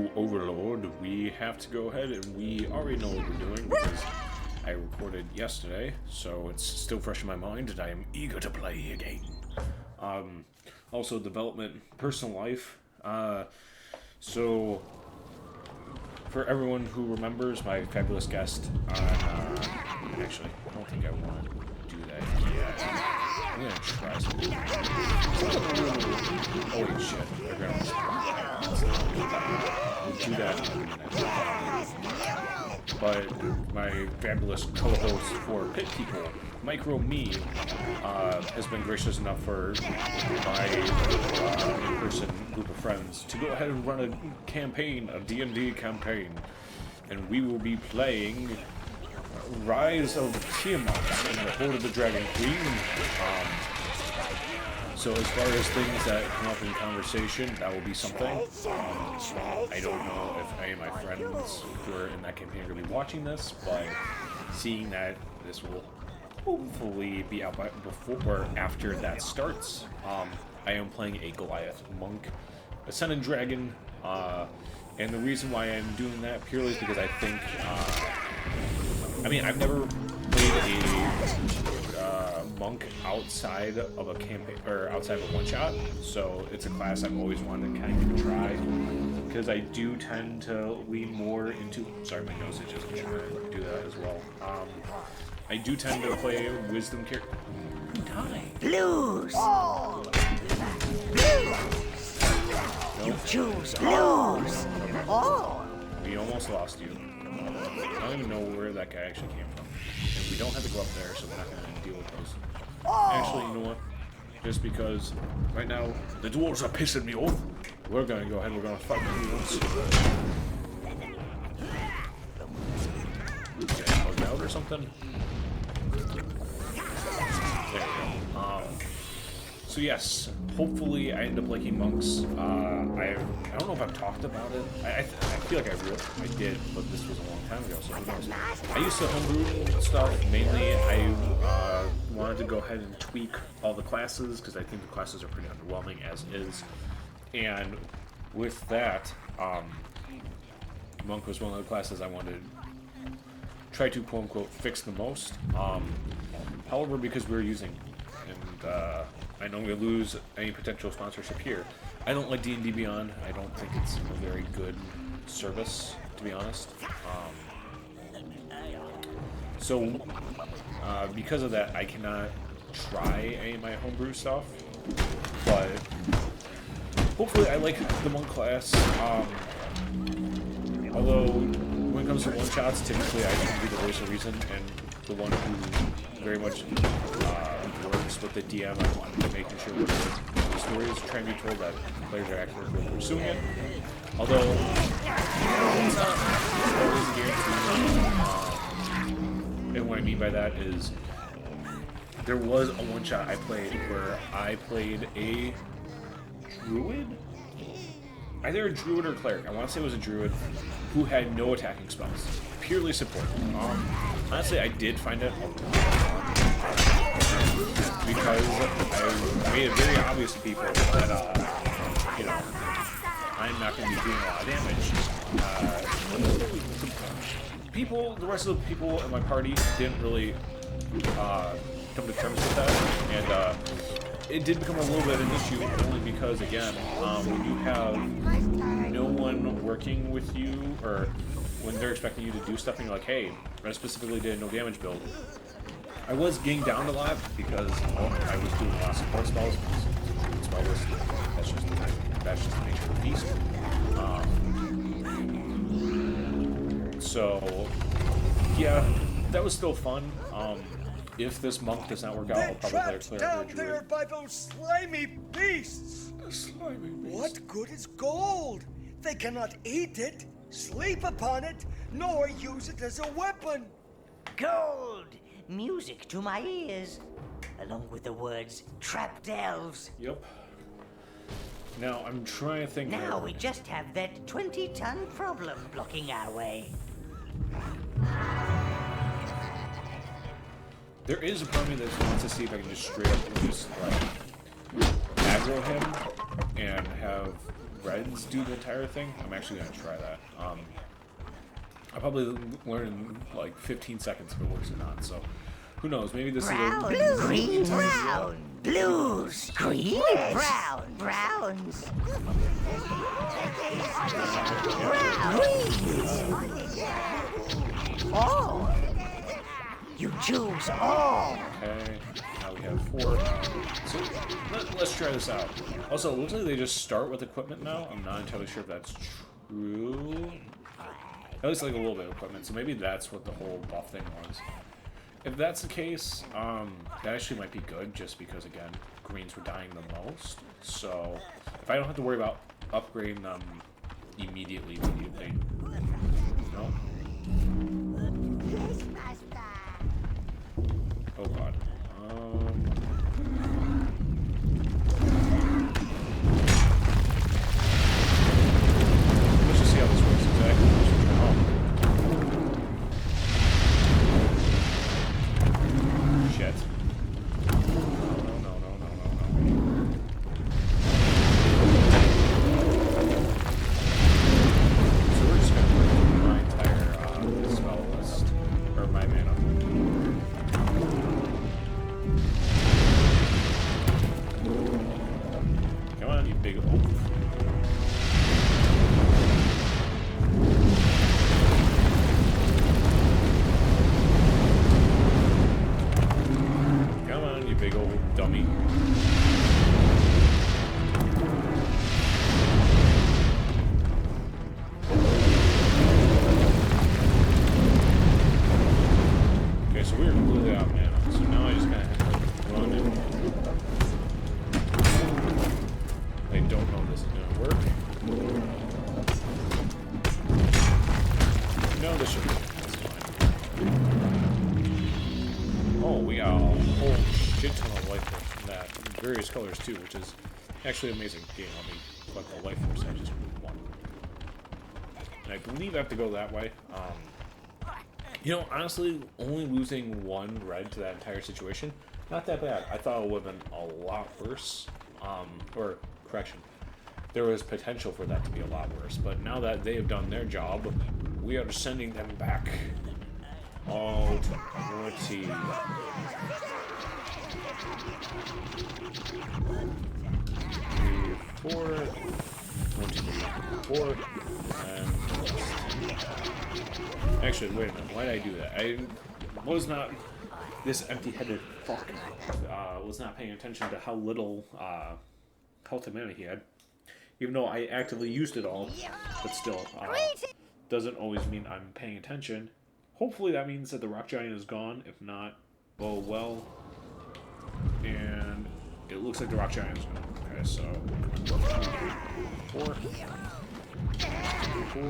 to Overlord, we have to go ahead and we already know what we're doing because I recorded yesterday, so it's still fresh in my mind and I am eager to play again. Also, development, personal life. So, for everyone who remembers my fabulous guest on, actually, I don't think I want to do that yet. I'm gonna try something. Holy shit. We'll do that in a minute. But my fabulous co-host for Pit People, Micro Me, has been gracious enough for my in-person group of friends to go ahead and run a campaign, a D&D campaign. And we will be playing Rise of Tiamat and the Horde of the Dragon Queen. So as far as things that come up in conversation, that will be something. I don't know if any of my friends who are in that campaign are going to be watching this, but seeing that this will hopefully be out by before or after that starts, I am playing a Goliath monk, Ascended Dragon, and the reason why I'm doing that purely is because I think, I've never played a monk outside of a campaign or outside of a one-shot, so it's a class I've always wanted to kind of give a try because I do tend to lean more into. Sorry, my nose is just trying to do that as well. I do tend to play a wisdom character. Blues. No. You choose blues. Oh. We almost lost you. I don't even know where that guy actually came from. And we don't have to go up there, so we're not going to deal with those. Actually, you know what? Just because right now the dwarves are pissing me off, we're going to go ahead and we're going to fight the dwarves. Get hugged out or something? There we go. So yes, hopefully I end up liking monks. I don't know if I've talked about it. I feel like I did, but this was a long time ago, so who knows. I used to homebrew stuff. Mainly, I wanted to go ahead and tweak all the classes, because I think the classes are pretty underwhelming as is. And with that, monk was one of the classes I wanted to try to, quote-unquote, fix the most. However, because we were using, and I know I'm going to lose any potential sponsorship here, I don't like D&D Beyond. I don't think it's a very good service, to be honest. So, because of that, I cannot try any of my homebrew stuff, but hopefully I like the monk class. Although, when it comes to one-shots, typically I tend to be the voice of reason, and the one who very much works with the DM on making sure that the story is trying to be told, that players are actually pursuing it. Although, it's not always guaranteed. And what I mean by that is, there was a one-shot I played where I played a druid? Either a druid or cleric. I want to say it was a druid who had no attacking spells. Purely support. Honestly, I did find it because I made it very obvious to people that, I'm not going to be doing a lot of damage. The rest of the people in my party didn't really come to terms with that, and it did become a little bit of an issue only because, again, when you have no one working with you, or when they're expecting you to do stuff and you're like, hey, I specifically did a no damage build. I was getting down a lot because I was doing a lot of support spells. Spell list, that's just the nature of the beast. So, yeah, that was still fun. If this monk does not work out, I'll probably play a cleric or a druid. Down there by those slimy beasts! Slimy beast. What good is gold? They cannot eat it, sleep upon it, nor use it as a weapon. Gold. Music to my ears. Along with the words, trapped elves. Yep. Now, I'm trying to think... Now we just have that 20-ton problem blocking our way. There is a part of me that wants to see if I can just straight up just, like, aggro him and have reds do the entire thing, I'm actually gonna try that. I'll probably learn in like 15 seconds if it works or not. So who knows? Maybe this Brown, is a green, brown, blues, green, brown, browns, all. You choose all. Okay, now we have 4. So let's try this out. Also, it looks like they just start with equipment now. I'm not entirely sure if that's true. At least like a little bit of equipment, so maybe that's what the whole buff thing was. If that's the case, that actually might be good, just because, again, greens were dying the most. So if I don't have to worry about upgrading them immediately, no? Oh god. Let's just see how this works exactly. Shit. No. So we're just gonna put my entire spell list, or my mana. Come on, you big oaf. Come on, you big old dummy. Okay, so we're completely out of mana. So now I just kind of have to run in. I don't know if this is going to work. No, this should work. That's fine. Oh, we got a whole shit ton of life force from that. Various colors too, which is actually amazing. Okay, let me collect the life force. I just moved 1. And I believe I have to go that way. You know, honestly, only losing 1 red to that entire situation, not that bad. I thought it would have been a lot worse. Or, correction, there was potential for that to be a lot worse. But now that they have done their job, we are sending them back. All 20. 3, 4. 1, 2, 3, 4. And actually, wait a minute. Why did I do that? I was not. This empty-headed fuck was not paying attention to how little health and mana he had. Even though I actively used it all, but still, doesn't always mean I'm paying attention. Hopefully that means that the rock giant is gone. If not, oh well. And it looks like the rock giant is gone. Okay, so 4. 4.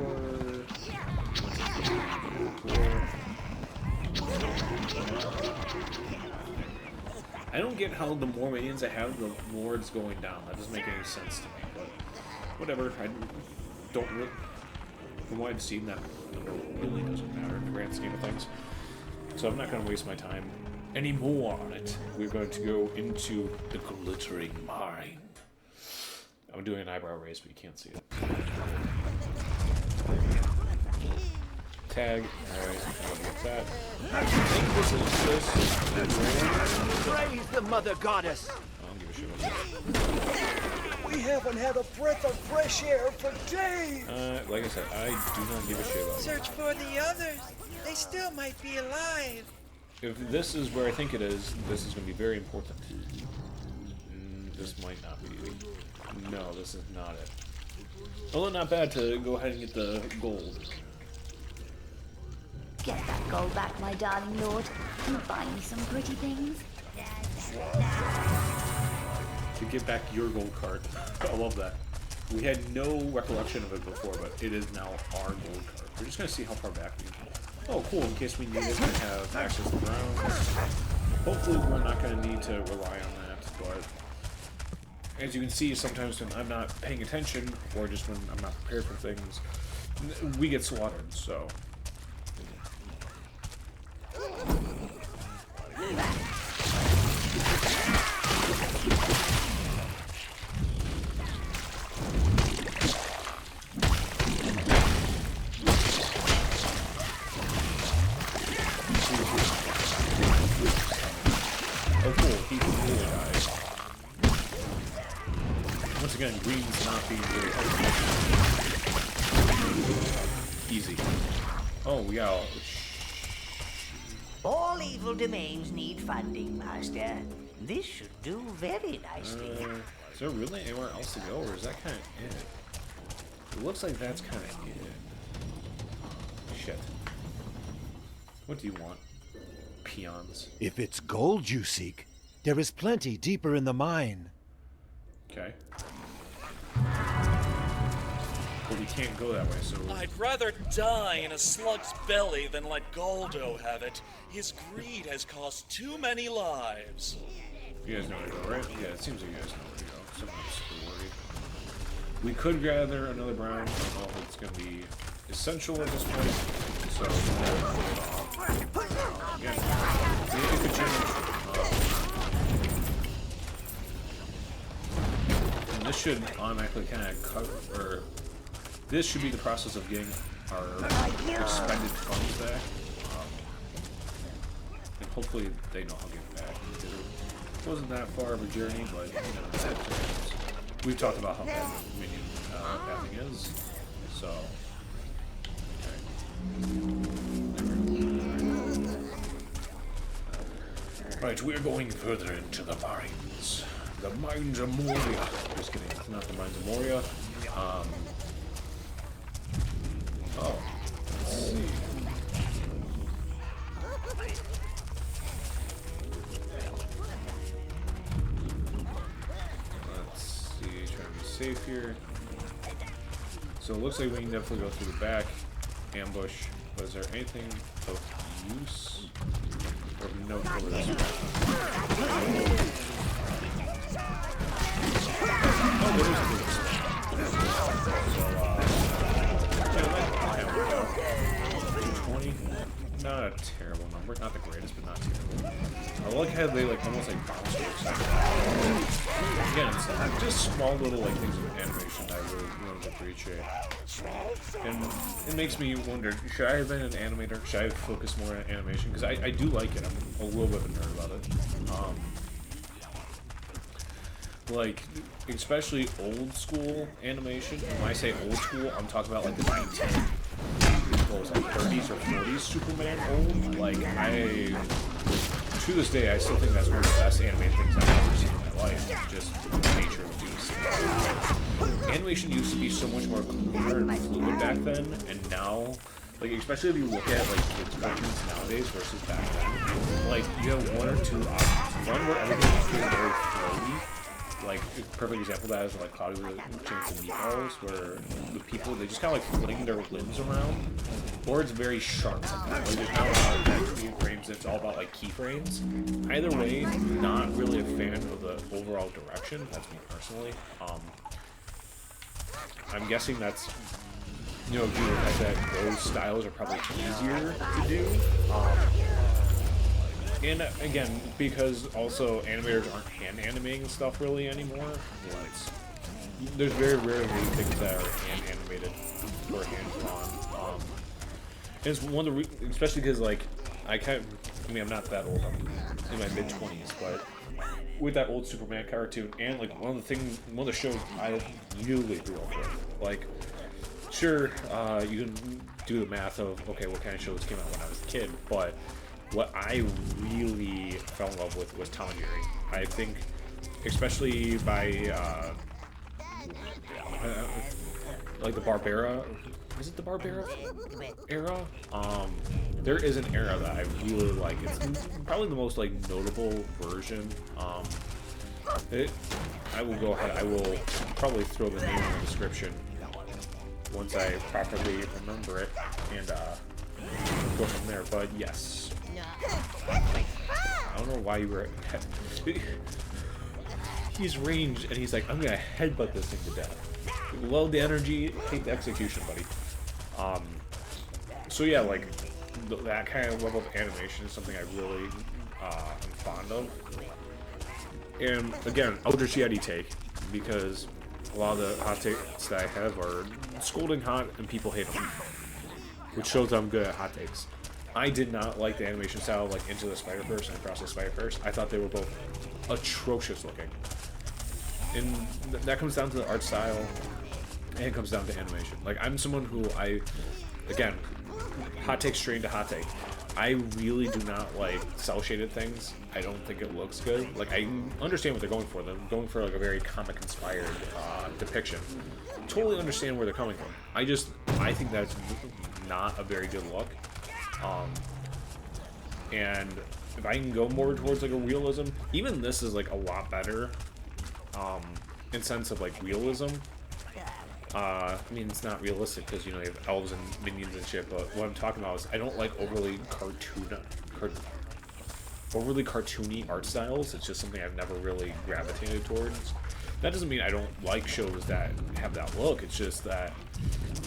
I don't get how the more minions I have, the more it's going down. That doesn't make any sense to me, but whatever. I don't really... From what I've seen, that really doesn't matter in the grand scheme of things. So I'm not going to waste my time anymore on it. We're going to go into the glittering mine. I'm doing an eyebrow raise, but you can't see it. Tag. Alright, I'll get that. I think this is just... Praise the Mother Goddess! I don't give a shit about that. We haven't had a breath of fresh air for days. Like I said, I do not give a shit about that. Search for the others. They still might be alive. If this is where I think it is, this is going to be very important. This might not be. No, this is not it. Although not bad to go ahead and get the gold. Get that gold back, my darling lord. And buy me some pretty things. To get back your gold card. I love that. We had no recollection of it before, but it is now our gold card. We're just going to see how far back we can go. Oh, cool. In case we need it, we have access to rounds. Hopefully we're not going to need to rely on that, but as you can see, sometimes when I'm not paying attention, or just when I'm not prepared for things, we get slaughtered, so... again, green's not being really helpful. Easy. Oh, we got... All evil domains need funding, Master. This should do very nicely. Is there really anywhere else to go, or is that kind of it? It looks like that's kind of it. Shit. What do you want? Peons. If it's gold you seek, there is plenty deeper in the mine. Okay. But we can't go that way, so... I'd rather die in a slug's belly than let Goldo have it. His greed has cost too many lives. You guys know where to go, right? Yeah, it seems like you guys know where to go. Someone's super worried. We could gather another brown. I don't know if it's going to be essential at this point. So, yeah. It could change. And this should automatically kind of cover, or this should be the process of getting our expended funds back. And hopefully they know how to get it back. It wasn't that far of a journey, but you know, we've talked about how bad minion pathing is. So, okay. Right, we're going further into the mines. The mines of Moria. Just kidding, it's not the mines of Moria. Oh, let's see. Let's see, trying to be safe here. So it looks like we can definitely go through the back, ambush. But is there anything of use? Or no cover this way? Oh, there is boots. So, 220. Not a terrible number. Not the greatest, but not terrible. I like how they like almost like bounce to again, it's just small little like things of animation that I really appreciate. And it makes me wonder, should I have been an animator? Should I have focused more on animation? Because I do like it. I'm a little bit of a nerd about it. Like, especially old school animation. When I say old school, I'm talking about like the 1930s or 40s Superman old. Like, to this day, I still think that's one of the best animated things I've ever seen in my life. Just the nature of doing stuff. Animation used to be so much more clear and fluid back then, and now, like, especially if you look at like kids' cartoons nowadays versus back then, like, you have one or two options. One where everything is very flowy. Like, a perfect example of that is like Cloudy with a Chance of Meatballs, where the people, they just kind of like fling their limbs around, or it's very sharp. Like, there's not a lot of keyframes, it's all about like keyframes. Either way, not really a fan of the overall direction. That's me personally. I'm guessing that's, you know, due to the fact that those styles are probably easier to do. And again, because also animators aren't hand animating stuff really anymore. You know, there's very rarely things that are hand animated or hand drawn. And it's one of the especially because like I mean I'm not that old. I'm in my mid-20s, but with that old Superman cartoon and like one of the shows I really grew up with. Like, sure, you can do the math of okay, what kind of shows came out when I was a kid, but what I really fell in love with was Tom and Jerry. I think, especially by like the Barbera. Is it the Barbera era? There is an era that I really like. It's probably the most like notable version. I will go ahead. I will probably throw the name in the description once I properly remember it and go from there. But yes. I don't know why you were. He's ranged and he's like, I'm gonna headbutt this thing to death. Load the energy, hate the execution, buddy. So yeah, like that kind of level of animation is something I really am fond of. And again, Eldritch Yeti take, because a lot of the hot takes that I have are scolding hot and people hate them, which shows I'm good at hot takes. I did not like the animation style like Into the Spider-Verse and Across the Spider-Verse. I thought they were both atrocious looking. and that comes down to the art style, and it comes down to animation. Like, I'm someone who again, hot take straight into hot take. I really do not like cel-shaded things. I don't think it looks good. Like, I understand what they're going for. They're going for like a very comic-inspired depiction. Totally understand where they're coming from. I think that's not a very good look. And if I can go more towards like a realism, even this is like a lot better in sense of like realism. I mean, it's not realistic because, you know, you have elves and minions and shit, but what I'm talking about is I don't like overly cartoony art styles. It's just something I've never really gravitated towards. That doesn't mean I don't like shows that have that look. It's just that,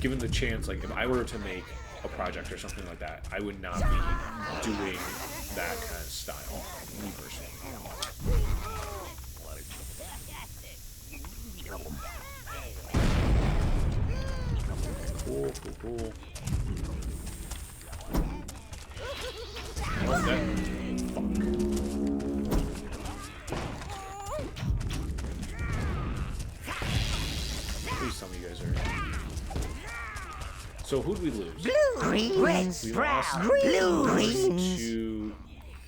given the chance, like, if I were to make a project or something like that, I would not be doing that kind of style, me personally. Cool. Oh, that... Fuck. Please tell me you guys are... So who'd we lose? Blue, greens, brown, blue, greens, 2,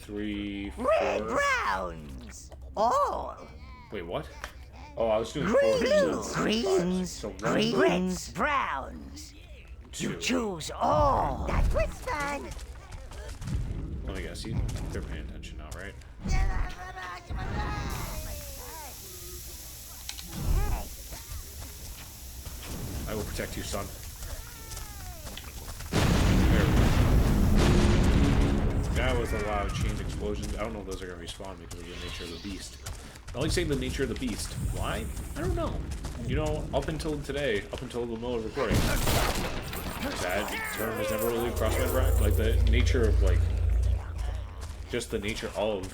3, 4. red, browns, all. Wait, what? Oh, I was doing 4. Blue, greens, So one, reds, browns. You 2. choose all. That was fun. Let me guess, they're paying attention now, right? I will protect you, son. There we go. That was a lot of chain explosions. I don't know if those are going to respawn because of the nature of the beast. I like saying the nature of the beast. Why? I don't know. You know, up until today, up until the middle of recording, that term has never really crossed my brain. Like, the nature of, like, just the nature of,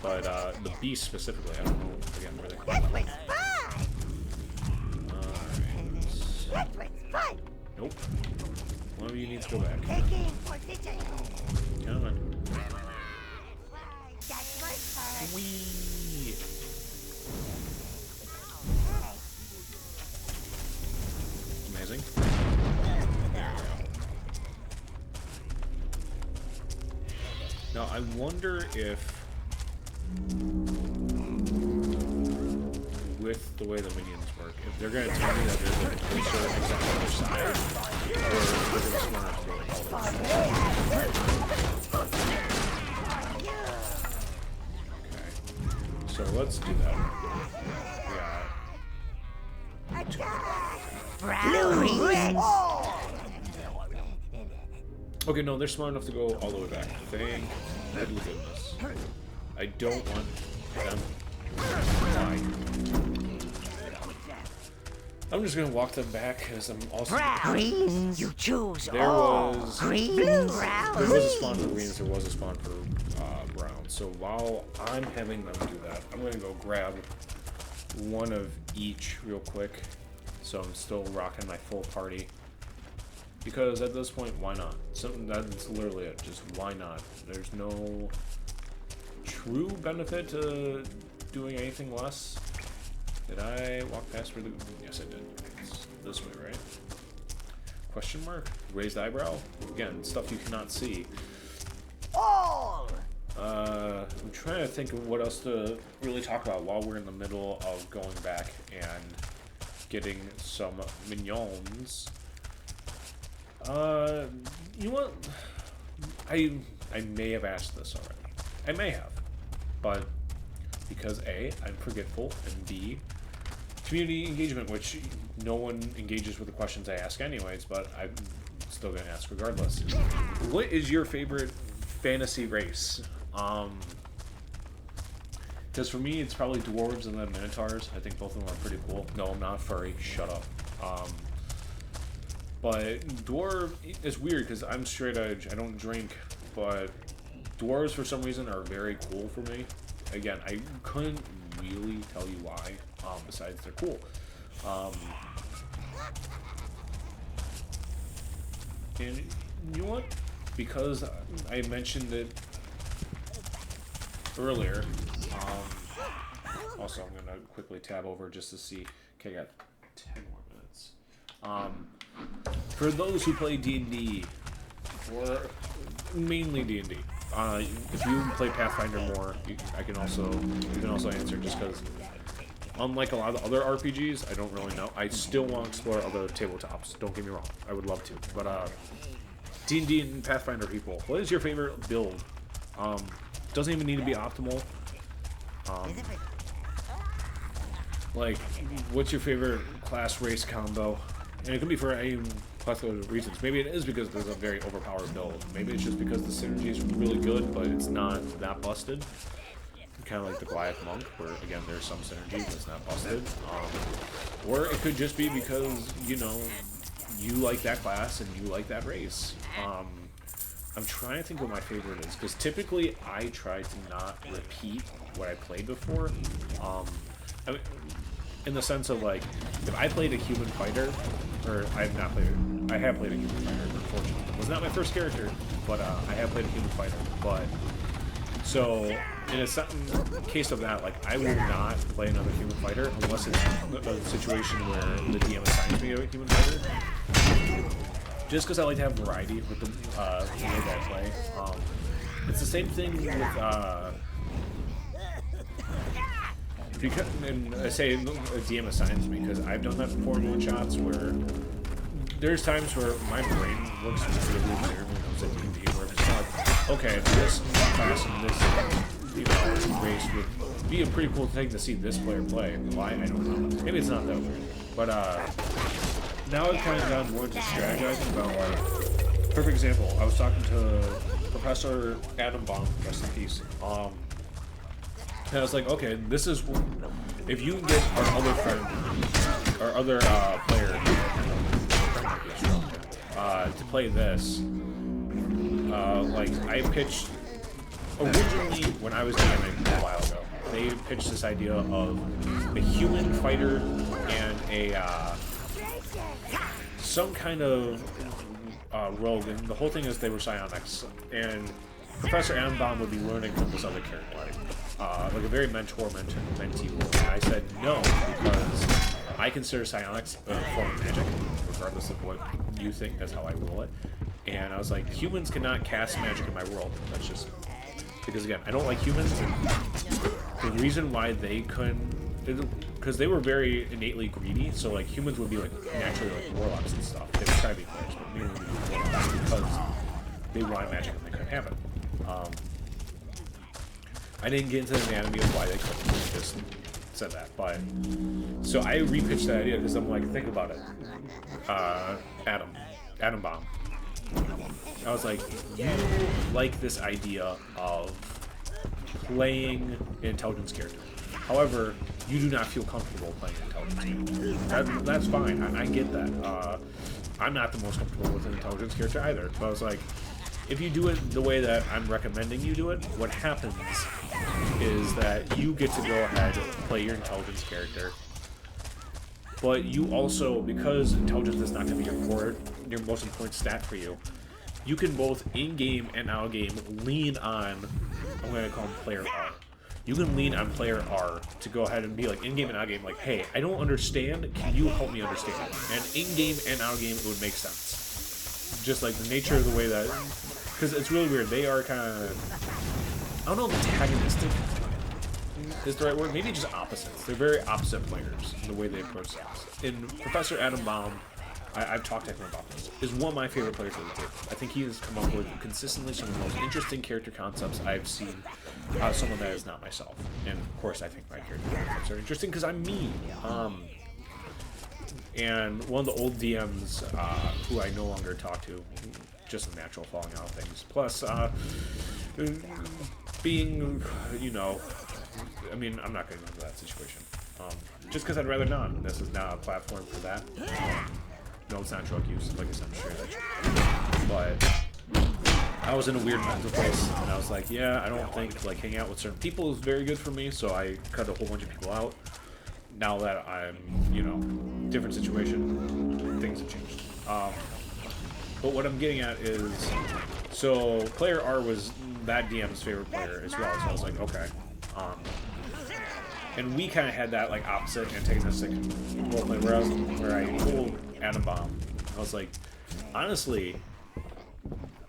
but the beast specifically, I don't know, again, where they come from. That was fun. Nope. One of you needs to go back. Taking position. Come on. That was fun. Whee! Amazing. Now, I wonder if, with the way the minions work, if they're going to tell me that there's a creature on the other side, or if they're going to spawn up to all Okay, so let's do that. Blue, red. Okay, no, they're smart enough to go all the way back. Thank goodness. I don't want them. Why? I'm just gonna walk them back because I'm also. Greens, you choose There all. was. Greens, brown. There was a spawn for greens. There was a spawn for brown. So while I'm having them do that, I'm gonna go grab one of each real quick. So I'm still rocking my full party. Because at this point, why not? That's literally it. Just why not? There's no true benefit to doing anything less. Did I walk past where the... Yes, I did. It's this way, right? Question mark? Raised eyebrow? Again, stuff you cannot see. All. I'm trying to think of what else to really talk about while we're in the middle of going back and getting some minions. You know what? I may have asked this already. I may have. But because A, I'm forgetful, and B, community engagement, which no one engages with the questions I ask anyways, but I'm still going to ask regardless. What is your favorite fantasy race? Because for me, it's probably dwarves and then minotaurs. I think both of them are pretty cool. No, I'm not furry. Shut up. But dwarf is weird because I'm straight edge. I don't drink, but dwarves for some reason are very cool for me. Again, I couldn't really tell you why. Besides, they're cool. And you know what? Because I mentioned it earlier, Also, I'm gonna quickly tab over just to see. Okay, I got 10 more minutes. For those who play D&D, or mainly D&D, if you play Pathfinder more, you can also answer, just because unlike a lot of the other RPGs, I don't really know. I still want to explore other tabletops. Don't get me wrong, I would love to. But D&D and Pathfinder people, what is your favorite build? Doesn't even need to be optimal. Like, what's your favorite class race combo? And it could be for any plethora of reasons. Maybe it is because there's a very overpowered build. Maybe it's just because the synergy is really good, but it's not that busted. Kind of like the Goliath Monk, where again there's some synergy, but it's not busted. Or it could just be because, you know, you like that class and you like that race. I'm trying to think what my favorite is, because typically I try to not repeat what I played before. I mean, in the sense of, like, if I played a human fighter, or I have played a human fighter, unfortunately. It was not my first character, but I have played a human fighter. But so in a case of that, like, I will not play another human fighter unless it's a situation where the DM assigns me a human fighter. Just because I like to have variety with the way that I play. It's the same thing with and I say a DM assigns me, because I've done that before in one-shots where there's times where my brain works really weird when it comes to D&D, where it's like, okay, this class and this, you know, race would be a pretty cool thing to see this player play. Why? I don't know. Maybe it's not that weird. But now I've kind of gotten more into strategizing about, like, perfect example, I was talking to Professor Adam Baum, rest in peace, and I was like, okay, this is, if you get our other friend, our other player, to play this, like, I pitched, originally, when I was DMing a while ago, they pitched this idea of a human fighter and a, some kind of rogue, and the whole thing is they were psionics, and Professor Anbaum would be learning from this other character, like a very mentor-mentee role. And I said no, because I consider psionics a form of magic, regardless of what you think. That's how I rule it. And I was like, humans cannot cast magic in my world. That's just because, again, I don't like humans. And the reason why they couldn't, because they were very innately greedy. So, like, humans would be, like, naturally, like, warlocks and stuff. They would try to be players, but mainly would be warlocks because they wanted magic and they couldn't have it. I didn't get into the anatomy of why they couldn't. I just said that. But so I repitched that idea because I'm like, think about it. Adam Baum. I was like, you like this idea of playing an intelligence character. However, you do not feel comfortable playing an intelligence character. That's fine. I get that. I'm not the most comfortable with an intelligence character either. But I was like, if you do it the way that I'm recommending you do it, what happens is that you get to go ahead and play your intelligence character, but you also, because intelligence is not going to be your most important stat for you, you can both in-game and out-game lean on, I'm going to call him player R. You can lean on player R to go ahead and be like, in-game and out-game, like, hey, I don't understand, can you help me understand? And in-game and out-game, it would make sense. Just like the nature of the way that, because it's really weird, they are kind of, I don't know if antagonistic is the right word, maybe just opposites. They're very opposite players in the way they approach things. And Professor Adam Baum, I've talked to him about this, is one of my favorite players of the game. I think he has come up with consistently some of the most interesting character concepts I've seen out of someone that is not myself. And of course I think my character concepts are interesting because I'm me. And one of the old DMs who I no longer talk to, just a natural falling out of things. Plus, being, you know, I mean, I'm not going to go into that situation. Just because I'd rather not. This is not a platform for that. No, it's not drug use, like I said, I'm sure that's. But I was in a weird mental place, and I was like, yeah, I don't think, like, hanging out with certain people is very good for me, so I cut a whole bunch of people out. Now that I'm, you know, different situation, things have changed. But what I'm getting at is, so player R was that DM's favorite player as well, so I was like, okay. And we kind of had that like opposite antagonistic roleplay where I pulled Atom Bomb. I was like, honestly,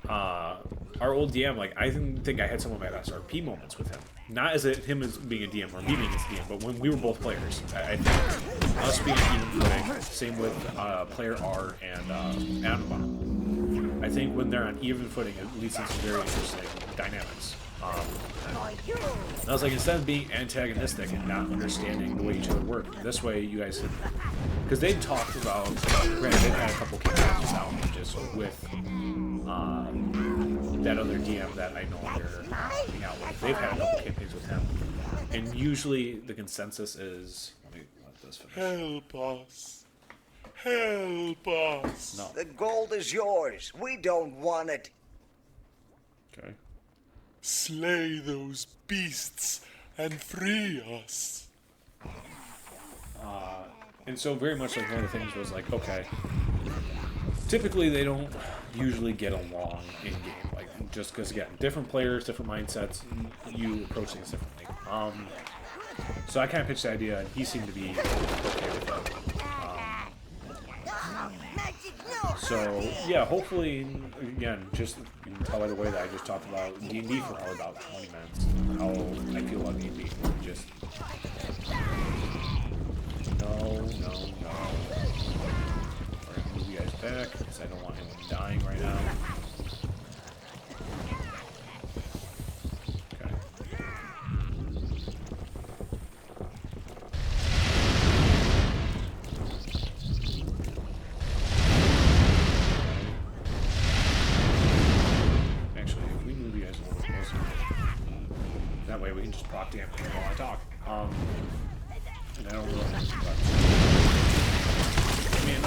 our old DM, like I didn't think I had some of my best RP moments with him. Not as him as being a DM or me being a DM, but when we were both players. I think us being even footing, same with player R and Atom Bomb. I think when they're on even footing, it leads to some very interesting dynamics. And I was like, instead of being antagonistic and not understanding the way each other work, this way you guys could, because they talked about, granted they've had a couple campaigns out just with that other DM that I no longer hang out with. They've had a couple campaigns with him, and usually the consensus is, let me let this finish. Help us. Help us. No. The gold is yours. We don't want it. Okay. Slay those beasts and free us. And so very much like one of the things was like, okay, typically they don't usually get along in game, like just because again, different players, different mindsets, you approach things differently. So I kind of pitched the idea, and he seemed to be okay with it. So yeah, hopefully, again, just you can tell by the way that I just talked about D&D for probably about 20 minutes, how I feel about D&D. Just no. We're gonna move you guys back because I don't want anyone dying right now. Okay. Actually, if we move you guys a little closer, that way we can just proc damage while I talk. And I don't really want to talk. Man,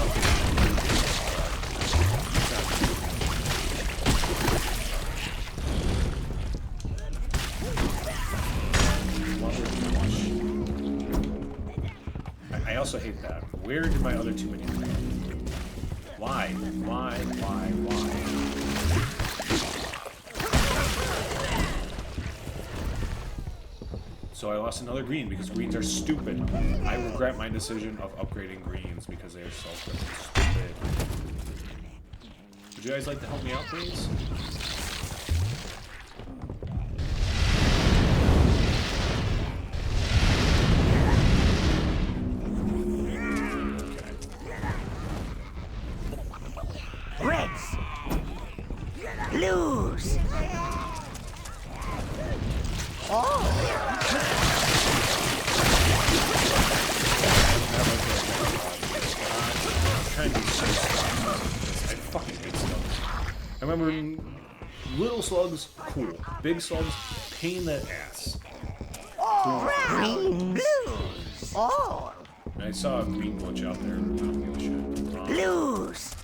I also hate that. Where did my other two minions go? Why? So I lost another green because greens are stupid. I regret my decision of upgrading greens because they are so stupid. Would you guys like to help me out, please? Reds. Blues. I fucking hate slugs. I remember little slugs, cool. Big slugs, pain in the ass. Green. Blues. All. I saw a green glitch out there. I don't give a shit. Blues.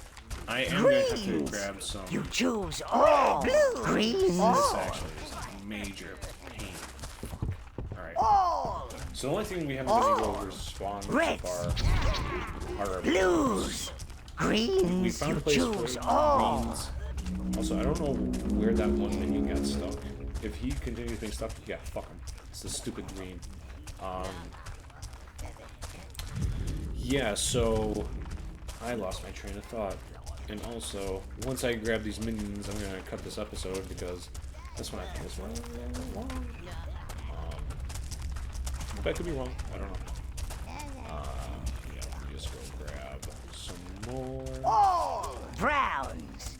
I am going to have to grab some. You choose all. Blue. Green. This actually is a major pain. Alright. All. So the only thing we haven't been able to spawn so far are Blues. Greens. we found You a place choose for all. greens. Also, I don't know where that one minion got stuck. If he continues being stuck, yeah, fuck him. It's a stupid green. Yeah, so I lost my train of thought. And also, once I grab these minions, I'm gonna cut this episode because this one I think is wrong. That could be wrong. I don't know. Yeah, let me just go grab some more. All. Browns.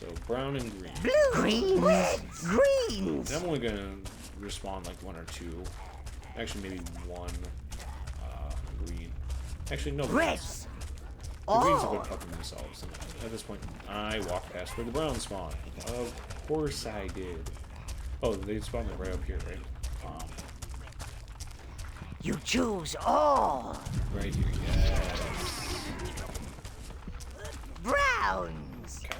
So brown and green. Blue. Greens. Greens. And I'm only gonna respawn like one or two. Actually, maybe one green. Actually, no. Reds. The greens have been fucking themselves. And at this point, I walk past where the browns spawn. Of course I did. Oh, they spawned like right up here, right? You choose all. Right here, yes. Browns. Okay.